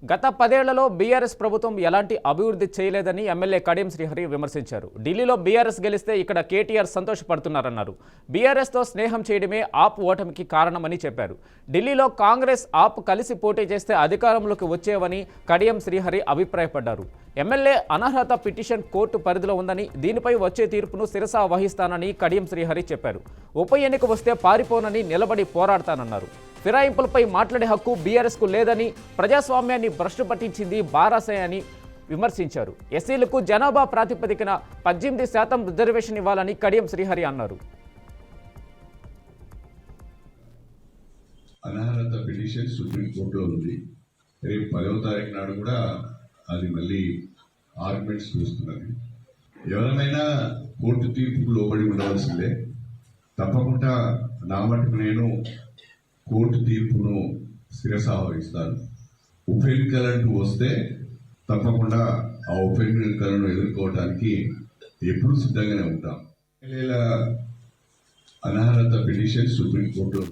గత 10 ఏళ్లలో బీఆర్ఎస్ ప్రభుత్వం ఎలాంటి అభివృద్ధి చేయలేదని ఎమ్మెల్యే కడియం శ్రీహరి విమర్శించారు. ఢిల్లీలో బీఆర్ఎస్ గెలిస్తే ఇక్కడ కేటీఆర్ సంతోషపడుతున్నారన్నారు. బీఆర్ఎస్తో స్నేహం చేయడమే ఆప్ ఓటమికి కారణమని చెప్పారు. ఢిల్లీలో కాంగ్రెస్ ఆప్ కలిసి పోటీ చేస్తే అధికారంలోకి వచ్చేవని కడియం శ్రీహరి అభిప్రాయపడ్డారు. ఎమ్మెల్యే అనర్హత పిటిషన్ కోర్టు పరిధిలో ఉందని, దీనిపై వచ్చే తీర్పును శిరసా వహిస్తానని కడియం శ్రీహరి చెప్పారు. ఉప ఎన్నిక వస్తే పారిపోనని నిలబడి పోరాడతానన్నారు. ఫిరాయింపులపై మాట్లాడే హక్కు బీఆర్ఎస్కు లేదని, ప్రజాస్వామ్యాన్ని భ్రష్టు పట్టించింది బారాసే అని విమర్శించారు. ఎస్సీలకు జనాభా ప్రాతిపదికన 18% రిజర్వేషన్ ఇవ్వాలని కడియం శ్రీహరి అన్నారు. అనర్హత పిటిషన్ సుప్రీంకోర్టులో ఉంది. రేపు 10వ తారీఖు నాడు కూడా అది మళ్ళీ ఆర్గ్యుమెంట్స్ చూస్తున్నది. ఎవరైనా కోర్టు తీర్పుకు లోబడి ఉండవలసిందే. తప్పకుండా నా మటుకు నేను కోర్టు తీర్పును శిరసా వహిస్తాను. ఉప ఎన్నికలంటూ వస్తే తప్పకుండా ఆ ఉప ఎన్నికలను ఎదుర్కోవడానికి ఎప్పుడు సిద్ధంగానే ఉంటాం. అనర్హత పిటిషన్ సుప్రీంకోర్టులో